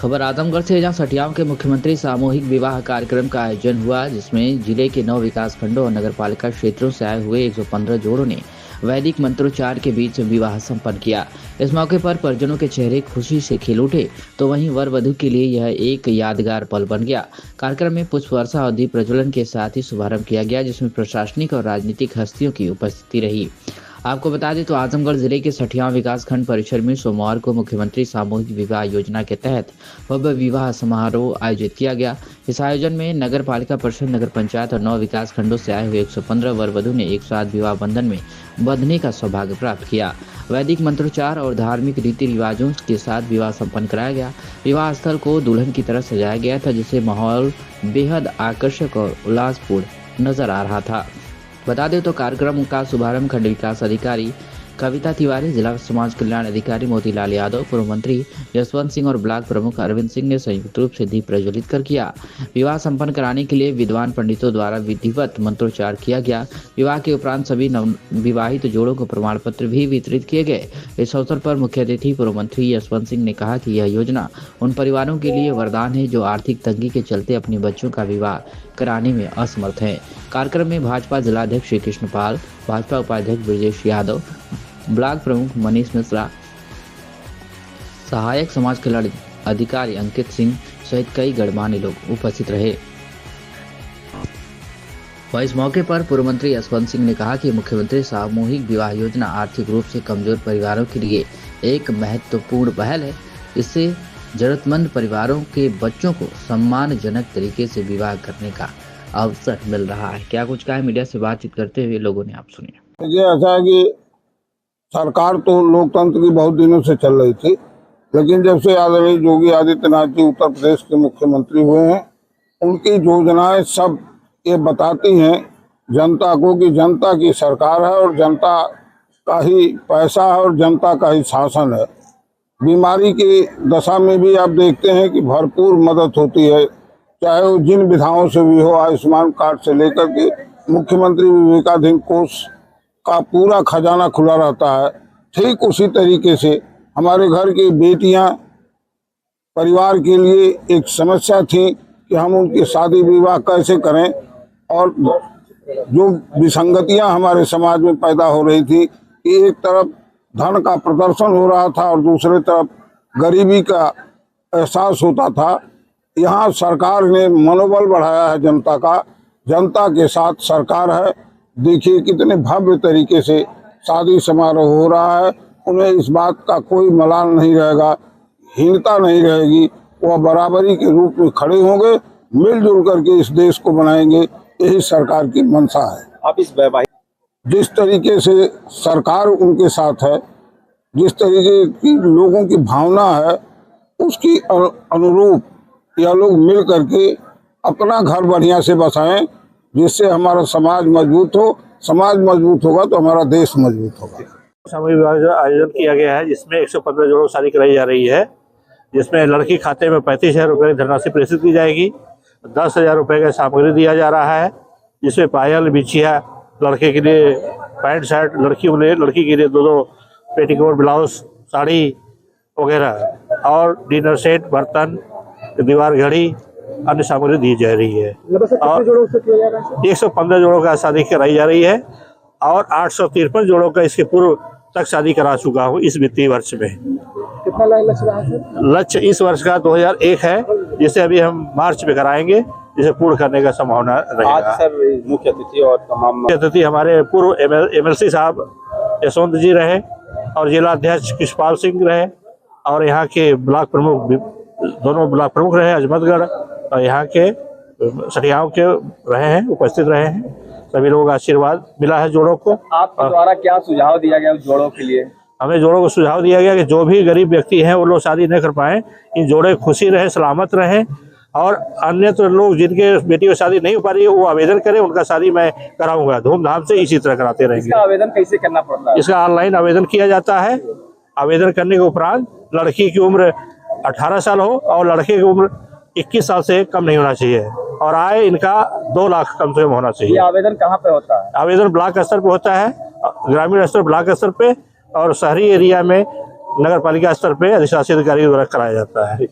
खबर आजमगढ़ से, जहां सठियाओं के मुख्यमंत्री सामूहिक विवाह कार्यक्रम का आयोजन हुआ, जिसमें जिले के 9 विकास खंडों और नगरपालिका क्षेत्रों से आए हुए 115 जोड़ों ने वैदिक मंत्रोच्चार के बीच विवाह संपन्न किया। इस मौके पर परिजनों के चेहरे खुशी से खिल उठे, तो वहीं वर वधु के लिए यह एक यादगार पल बन गया। कार्यक्रम में पुष्प वर्षा और दीप प्रज्वलन के साथ ही शुभारंभ किया गया, जिसमें प्रशासनिक और राजनीतिक हस्तियों की उपस्थिति रही। आपको बता दें तो आजमगढ़ जिले के सठियां विकास खंड परिसर में सोमवार को मुख्यमंत्री सामूहिक विवाह योजना के तहत भव्य विवाह समारोह आयोजित किया गया। इस आयोजन में नगर पालिका परिषद, नगर पंचायत और 9 विकास खंडों से आए हुए 115 वर वधु ने एक साथ विवाह बंधन में बंधने का सौभाग्य प्राप्त किया। वैदिक मंत्रोच्चार और धार्मिक रीति रिवाजों के साथ विवाह संपन्न कराया गया। विवाह स्थल को दुल्हन की तरह सजाया गया था, जिससे माहौल बेहद आकर्षक और उल्लासपूर्ण नजर आ रहा था। बता दें तो कार्यक्रम का शुभारंभ खंड विकास अधिकारी कविता तिवारी, जिला समाज कल्याण अधिकारी मोतीलाल यादव, पूर्व मंत्री यशवंत सिंह और ब्लॉक प्रमुख अरविंद सिंह ने संयुक्त रूप से दीप प्रज्वलित कर किया। विवाह संपन्न कराने के लिए विद्वान पंडितों द्वारा विधिवत मंत्रोच्चार किया गया। विवाह के उपरांत सभी नवविवाहित जोड़ों को प्रमाण पत्र भी वितरित किए गए। इस अवसर पर मुख्य अतिथि पूर्व मंत्री यशवंत सिंह ने कहा कि यह योजना उन परिवारों के लिए वरदान है जो आर्थिक तंगी के चलते अपने बच्चों का विवाह कराने में असमर्थ हैं। कार्यक्रम में भाजपा जिलाध्यक्ष श्री कृष्ण पाल, भाजपा उपाध्यक्ष ब्रजेश यादव, ब्लॉक प्रमुख मनीष मिश्रा, सहायक समाज कल्याण अधिकारी अंकित सिंह सहित कई गणमान्य लोग उपस्थित रहे। वहीं इस मौके पर पूर्व मंत्री यशवंत सिंह ने कहा कि मुख्यमंत्री सामूहिक विवाह योजना आर्थिक रूप से कमजोर परिवारों के लिए एक महत्वपूर्ण पहल है। इससे जरूरतमंद परिवारों के बच्चों को सम्मानजनक तरीके से विवाह करने का अवसर मिल रहा है। क्या कुछ कहा मीडिया से बातचीत करते हुए लोगों ने, आप सुनिए। ये ऐसा है कि सरकार तो लोकतंत्र की बहुत दिनों से चल रही थी, लेकिन जब से आदरणीय योगी आदित्यनाथ जी उत्तर प्रदेश के मुख्यमंत्री हुए हैं, उनकी योजनाएं सब ये बताती हैं जनता को कि जनता की सरकार है और जनता का ही पैसा है और जनता का ही शासन है। बीमारी की दशा में भी आप देखते हैं कि भरपूर मदद होती है, चाहे वो जिन विधाओं से भी हो, आयुष्मान कार्ड से लेकर के मुख्यमंत्री विवेकाधीन कोष का पूरा खजाना खुला रहता है। ठीक उसी तरीके से हमारे घर की बेटियां परिवार के लिए एक समस्या थी कि हम उनकी शादी विवाह कैसे करें, और जो विसंगतियां हमारे समाज में पैदा हो रही थी कि एक तरफ धन का प्रदर्शन हो रहा था और दूसरे तरफ गरीबी का एहसास होता था। यहाँ सरकार ने मनोबल बढ़ाया है जनता का, जनता के साथ सरकार है। देखिए कितने भव्य तरीके से शादी समारोह हो रहा है। उन्हें इस बात का कोई मलाल नहीं रहेगा, हीनता नहीं रहेगी, वह बराबरी के रूप में खड़े होंगे, मिलजुल करके इस देश को बनाएंगे। यही सरकार की मंशा है। आप इस वैवाहिक जिस तरीके से सरकार उनके साथ है, जिस तरीके की लोगों की भावना है, उसकी अनुरूप यह लोग मिल करके अपना घर बढ़िया से बसाएं, जिससे हमारा समाज मजबूत हो। समाज मजबूत होगा तो हमारा देश मजबूत होगा। सामूहिक विवाह आयोजन किया गया है, जिसमें 115 जोड़ों शादी कराई जा रही है, जिसमें लड़की खाते में 35,000 रुपये की धनराशि प्रेषित की जाएगी। 10,000 रुपये का सामग्री दिया जा रहा है, जिसमें पायल, बिछिया, लड़के के लिए पैंट शर्ट, लड़की के लिए 2 पेटीकोट, ब्लाउज, साड़ी वगैरह और डिनर सेट, बर्तन, दीवार घड़ी, अन्य सामग्री दी जा रही है। और 115 जोड़ों का शादी कराई जा रही है और 853 जोड़ों का इसके पूर्व तक शादी करा चुका हूँ इस वित्तीय वर्ष में। कितना लक्ष्य रहा है? लक्ष्य इस वर्ष का 2001 है, जिसे अभी हम मार्च में कराएंगे, जिसे पूर्ण करने का संभावना रहेगा। आज सर मुख्य अतिथि और तमाम मुख्य अतिथि हमारे पूर्व MLC साहब यशवंत जी रहे और जिलाध्यक्ष कृष्णपाल सिंह रहे और यहाँ के ब्लॉक प्रमुख, दोनों ब्लॉक प्रमुख रहे अजमतगढ़ और यहाँ के सठियाओं के रहे हैं, उपस्थित रहे हैं। सभी लोगों का आशीर्वाद मिला है जोड़ों को। आपके द्वारा क्या सुझाव दिया गया जोड़ों के लिए? हमें जोड़ों को सुझाव दिया गया कि जो भी गरीब व्यक्ति हैं वो लोग शादी नहीं कर पाए, इन जोड़े खुशी रहे, सलामत रहें, और अन्यत्र लोग जिनके बेटी की शादी नहीं हो पा रही है वो आवेदन करें, उनका शादी मैं कराऊंगा धूमधाम से, इसी तरह कराते रहेंगे। इसका आवेदन कैसे करना पड़ता है? इसका ऑनलाइन आवेदन किया जाता है। आवेदन करने के उपरांत लड़की की उम्र 18 साल हो और लड़के की उम्र 21 साल से कम नहीं होना चाहिए और आय इनका 2 लाख कम से कम होना चाहिए। ये आवेदन कहाँ पे होता है? आवेदन ब्लॉक स्तर पे होता है, ग्रामीण स्तर ब्लॉक स्तर पे, और शहरी एरिया में नगर पालिका स्तर पे अधिशासी अधिकारी द्वारा कराया जाता है।